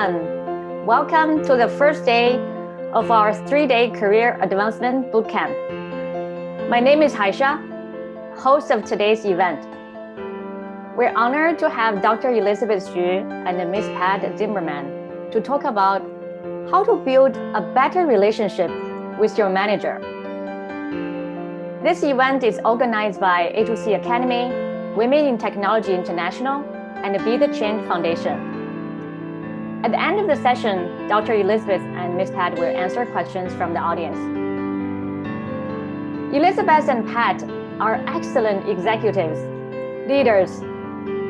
everyone. Welcome to the first day of our 3-day Career Advancement Bootcamp. My name is Haixia, host of today's event. We're honored to have Dr. Elizabeth Xu and Ms. Pat Zimmerman to talk about how to build a better relationship with your manager. This event is organized by A2C Academy, Women in Technology International, and the Be the Change Foundation. At the end of the session, Dr. Elizabeth and Ms. Pat will answer questions from the audience. Elizabeth and Pat are excellent executives, leaders,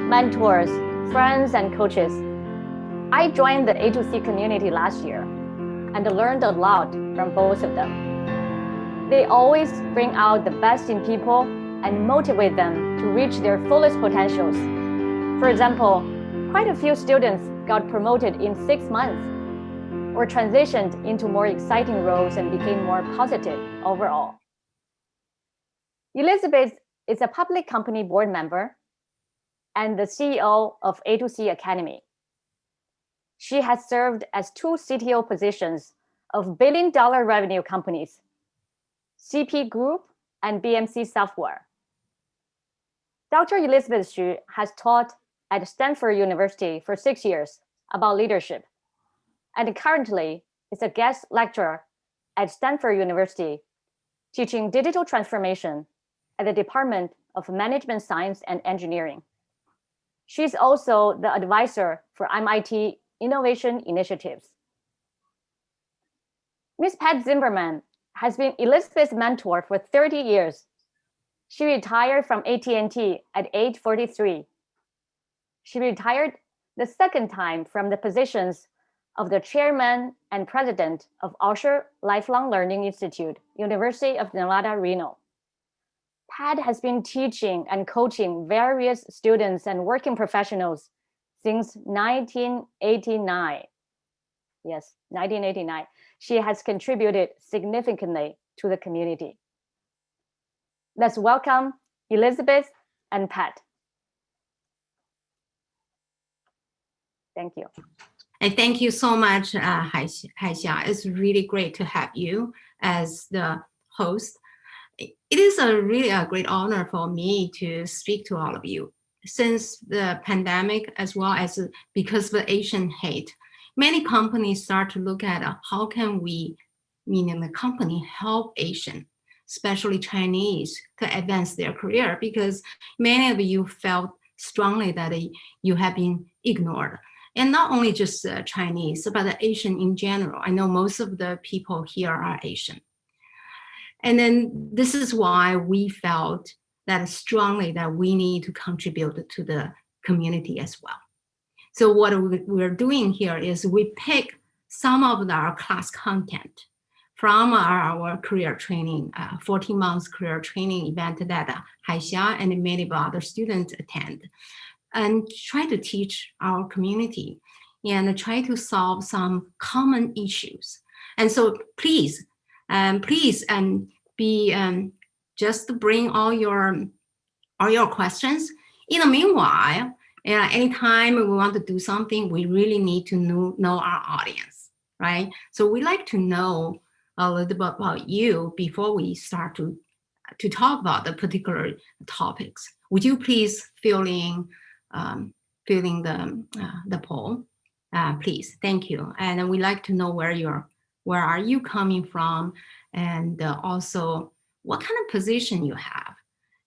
mentors, friends, and coaches. I joined the A2C community last year and learned a lot from both of them. They always bring out the best in people and motivate them to reach their fullest potentials. For example, quite a few students got promoted in 6 months or transitioned into more exciting roles and became more positive overall. Elizabeth is a public company board member and the CEO of A2C Academy. She has served as 2 CTO positions of billion-dollar revenue companies, CP Group and BMC Software. Dr. Elizabeth Xu has taught at Stanford University for 6 years about leadership, and currently is a guest lecturer at Stanford University, teaching digital transformation at the Department of Management Science and Engineering. She's also the advisor for MIT Innovation Initiatives. Ms. Pat Zimmerman has been Elizabeth's mentor for 30 years. She retired from AT&T at age 43. She retired the second time from the positions of the chairman and president of Osher Lifelong Learning Institute, University of Nevada, Reno. Pat has been teaching and coaching various students and working professionals since 1989. Yes, 1989. She has contributed significantly to the community. Let's welcome Elizabeth and Pat. Thank you. And thank you so much, Haixia. It's really great to have you as the host. It is really a great honor for me to speak to all of you. Since the pandemic, as well as because of the Asian hate, many companies start to look at how can we, meaning the company, help Asian, especially Chinese, to advance their career, because many of you felt strongly that you have been ignored. And not only just Chinese, but the Asian in general. I know most of the people here are Asian. And then this is why we felt that strongly that we need to contribute to the community as well. So what we're doing here is we pick some of our class content from our career training, 14 months career training event that Haixia and many other students attend, and try to teach our community and try to solve some common issues. And so please just bring all your questions. In the meanwhile, anytime we want to do something, we really need to know our audience, right? So we like to know a little bit about you before we start to talk about the particular topics. Would you please fill in the poll, please? Thank you. And we like to know where are you coming from, and also what kind of position you have,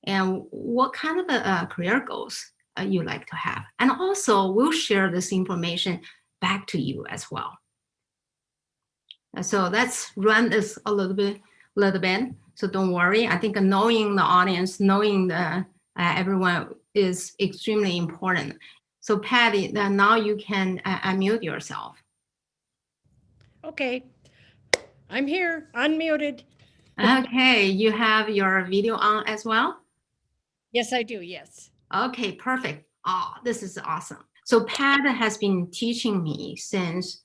and what kind of career goals you like to have. And also, we'll share this information back to you as well. So let's run this a little bit. So don't worry. I think knowing the audience, knowing everyone is extremely important. So Patty, now you can unmute yourself. Okay, I'm here, unmuted. Okay, you have your video on as well? Yes, I do, yes. Okay, perfect. Oh, this is awesome. So Pat has been teaching me since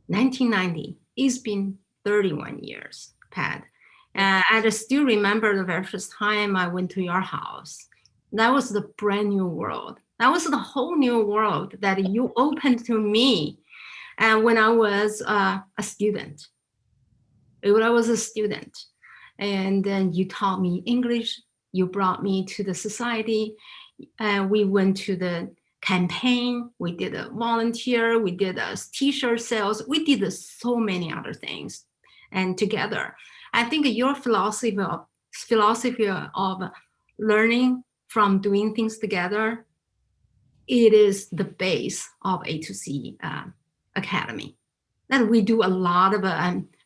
1990. It's been 31 years, Pat. I just still remember the very first time I went to your house. That was the brand new world. That was the whole new world that you opened to me. And when I was a student, and then you taught me English, you brought me to the society, we went to the campaign, we did a volunteer, we did a t-shirt sales, we did so many other things. And together, I think your philosophy of learning from doing things together, it is the base of A2C Academy. And we do a lot of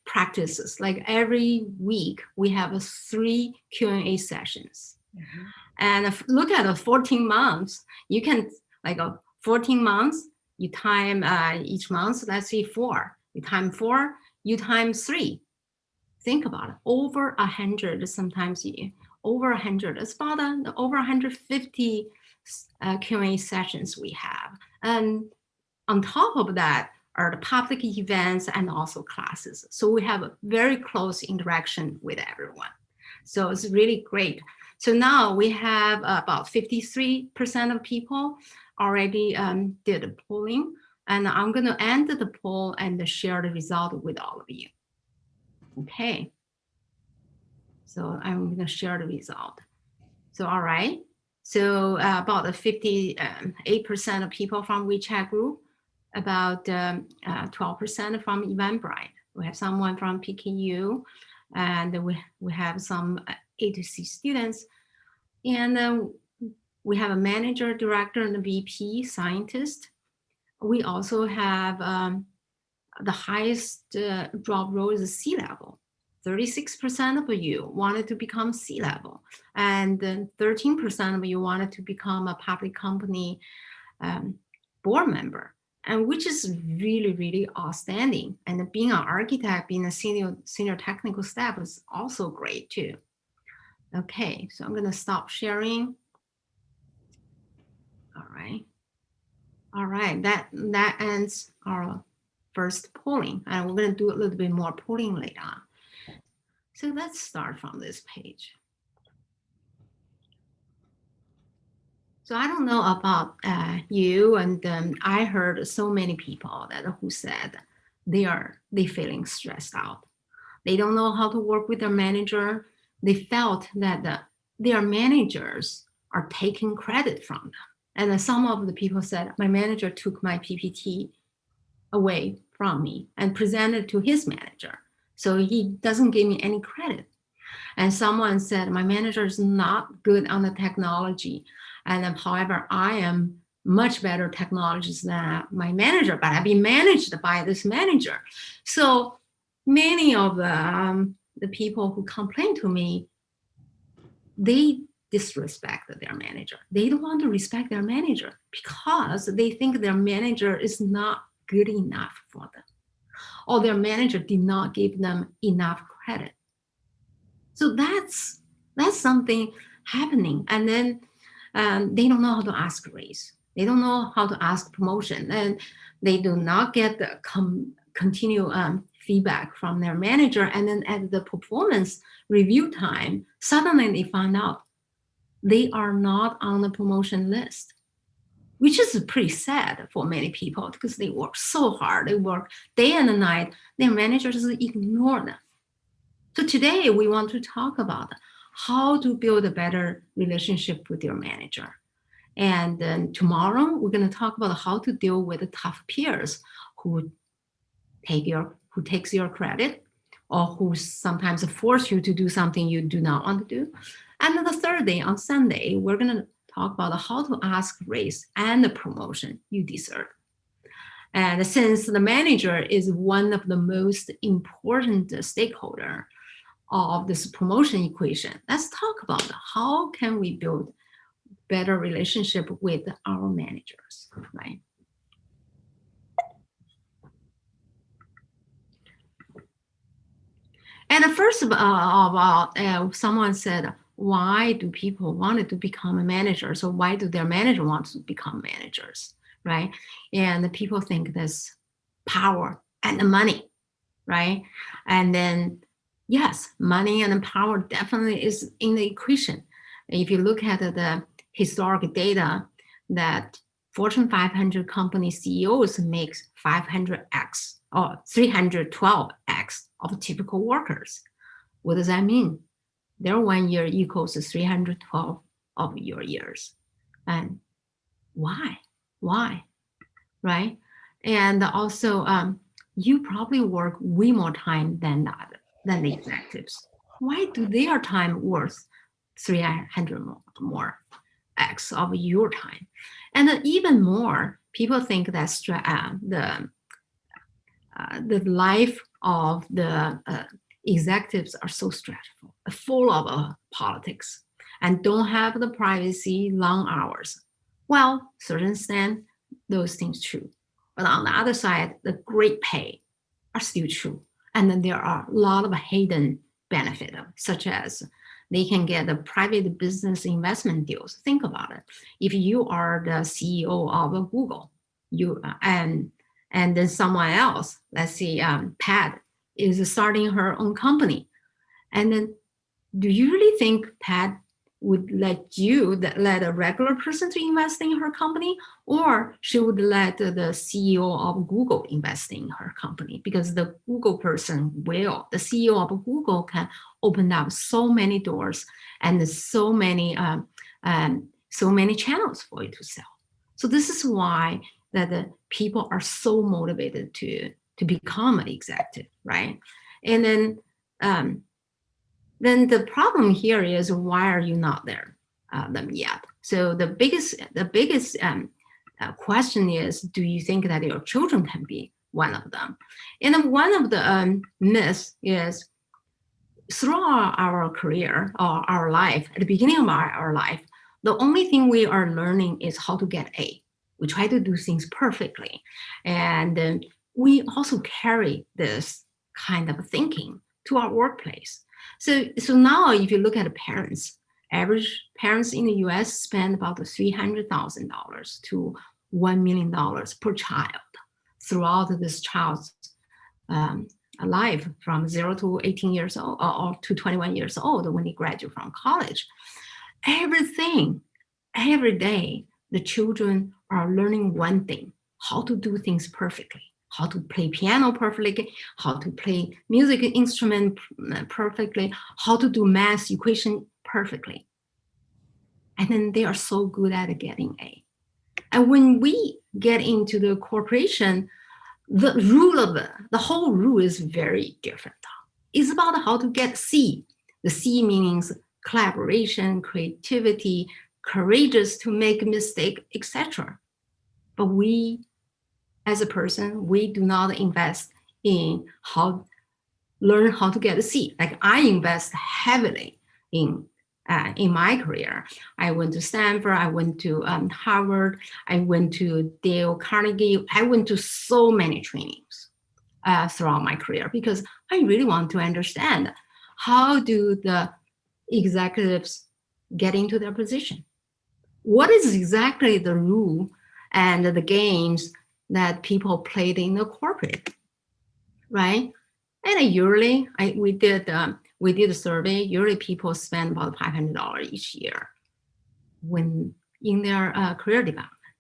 practices. Like every week, we have 3 Q&A sessions. Mm-hmm. And if look at the 14 months, you can, 14 months, you time each month, let's say 4. You time 4, you time 3. Think about it, over 100, sometimes over 100. It's about over 150 Q&A sessions we have. And on top of that are the public events and also classes. So we have a very close interaction with everyone. So it's really great. So now we have about 53% of people already did the polling. And I'm going to end the poll and share the result with all of you. Okay. So I'm going to share the result. So, all right. So about 58% of people from WeChat group, about 12% from Eventbrite. We have someone from PKU, and we have some A2C students. And we have a manager, director, and a VP, scientist. We also have the highest job role is C-level. 36% of you wanted to become C-level, and then 13% of you wanted to become a public company board member, and which is really, really outstanding. And being an architect, being a senior technical staff is also great too. Okay, so I'm going to stop sharing. All right, that ends our first polling, and we're going to do a little bit more polling later on. So let's start from this page. So I don't know about you, and I heard so many people who said they feeling stressed out. They don't know how to work with their manager. They felt that their managers are taking credit from them. And some of the people said, my manager took my PPT away from me and presented to his manager. So he doesn't give me any credit. And someone said, my manager is not good on the technology. And however, I am much better technologist than my manager, but I've been managed by this manager. So many of the people who complain to me, they disrespect their manager. They don't want to respect their manager because they think their manager is not good enough for them, or their manager did not give them enough credit. So that's something happening. And then they don't know how to ask raise. They don't know how to ask promotion, and they do not get the continued feedback from their manager. And then at the performance review time, suddenly they find out they are not on the promotion list, which is pretty sad for many people because they work so hard. They work day and night. Their managers ignore them. So today we want to talk about how to build a better relationship with your manager. And then tomorrow we're going to talk about how to deal with the tough peers who takes your credit, or who sometimes force you to do something you do not want to do. And then the third day, on Sunday, we're going to talk about how to ask raise and the promotion you deserve. And since the manager is one of the most important stakeholder of this promotion equation, let's talk about how can we build better relationship with our managers, right? And first of all, someone said, why do people want to become a manager? So why do their manager want to become managers, right? And the people think there's power and the money, right? And then, yes, money and power definitely is in the equation. If you look at the historic data, that Fortune 500 company CEOs makes 500x or 312x of typical workers. What does that mean? Their 1 year equals 312 of your years. And why? Why? Right? And also, you probably work way more time than the executives. Why do their time worth 300 more x of your time? And then even more, people think that the life of the executives are so stressful, full of politics, and don't have the privacy, long hours. Well, certain extent, those things true. But on the other side, the great pay are still true. And then there are a lot of hidden benefit, such as they can get the private business investment deals. Think about it. If you are the CEO of Google, and then someone else, let's say Pat, is starting her own company, and then do you really think Pat would let a regular person to invest in her company, or she would let the CEO of Google invest in her company? Because the Google person the CEO of Google can open up so many doors and so many channels for you to sell. So this is why that the people are so motivated to become an executive, right? And then the problem here is, why are you not there them yet? So the biggest question is, do you think that your children can be one of them? And then one of the myths is, throughout our career or our life, at the beginning of our life, the only thing we are learning is how to get A. We try to do things perfectly. And we also carry this kind of thinking to our workplace. So now if you look at the parents, average parents in the US spend about $300,000 to $1 million per child throughout this child's life, from 0 to 18 years old or to 21 years old when they graduate from college. Everything, every day, the children are learning one thing: how to do things perfectly, how to play piano perfectly, how to play music instrument perfectly, how to do math equation perfectly. And then they are so good at getting A. And when we get into the corporation, the whole rule is very different. It's about how to get C. The C means collaboration, creativity, courageous to make a mistake, etc. But we, as a person, we do not invest in learn how to get a C. Like I invest heavily in my career. I went to Stanford, I went to Harvard, I went to Dale Carnegie. I went to so many trainings throughout my career, because I really want to understand, how do the executives get into their position? What is exactly the rule and the games that people played in the corporate, right? And yearly, we did a survey. Yearly, people spend about $500 each year when in their career development,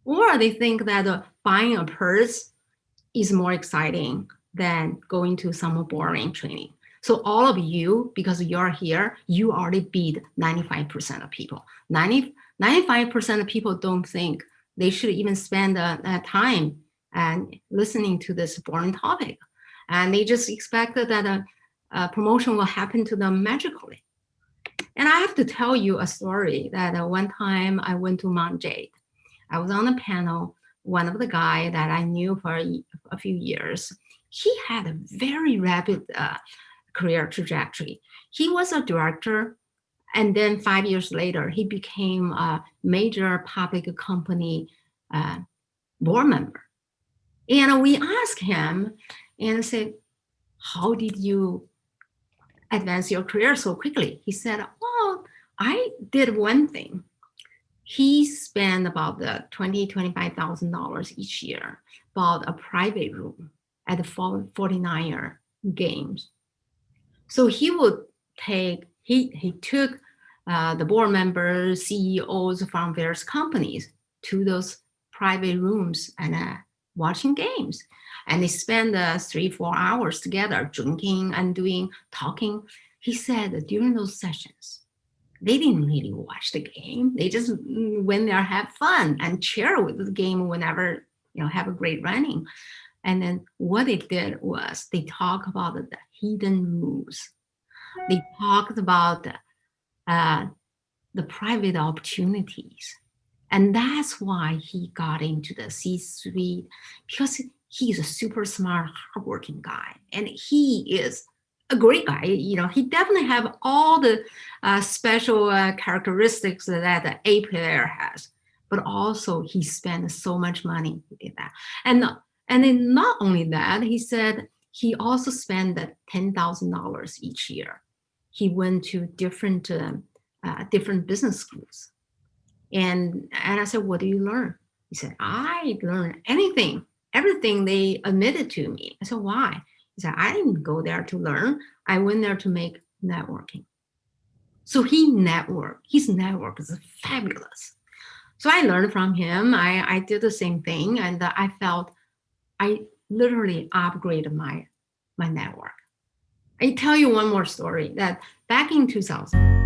or they think that buying a purse is more exciting than going to some boring training. So all of you, because you're here, you already beat 95% of people. 95% of people don't think they should even spend time and listening to this boring topic. And they just expect that a promotion will happen to them magically. And I have to tell you a story that one time I went to Mount Jade. I was on a panel. One of the guy that I knew for a few years, he had a very rapid career trajectory. He was a director, and then 5 years later, he became a major public company board member. And we asked him and said, how did you advance your career so quickly? He said, well, I did one thing. He spent about $20,000, $25,000 each year, bought a private room at the 49er games. So he would he took the board members, CEOs from various companies to those private rooms and watching games. And they spend 3-4 hours together drinking and talking. He said that during those sessions, they didn't really watch the game. They just went there, have fun and cheer with the game whenever, have a great running. And then what they did was they talked about the hidden moves. They talked about the private opportunities. And that's why he got into the C-suite, because he's a super smart, hardworking guy. And he is a great guy. He definitely have all the special characteristics that the A player has. But also he spent so much money to do that. And then not only that, he said he also spent $10,000 each year. He went to different business schools. And I said, what do you learn? He said, I learned everything they admitted to me. I said, why? He said, I didn't go there to learn. I went there to make networking. So his network is fabulous. So I learned from him. I did the same thing. And I felt I literally upgraded my network. I tell you one more story that back in 2000,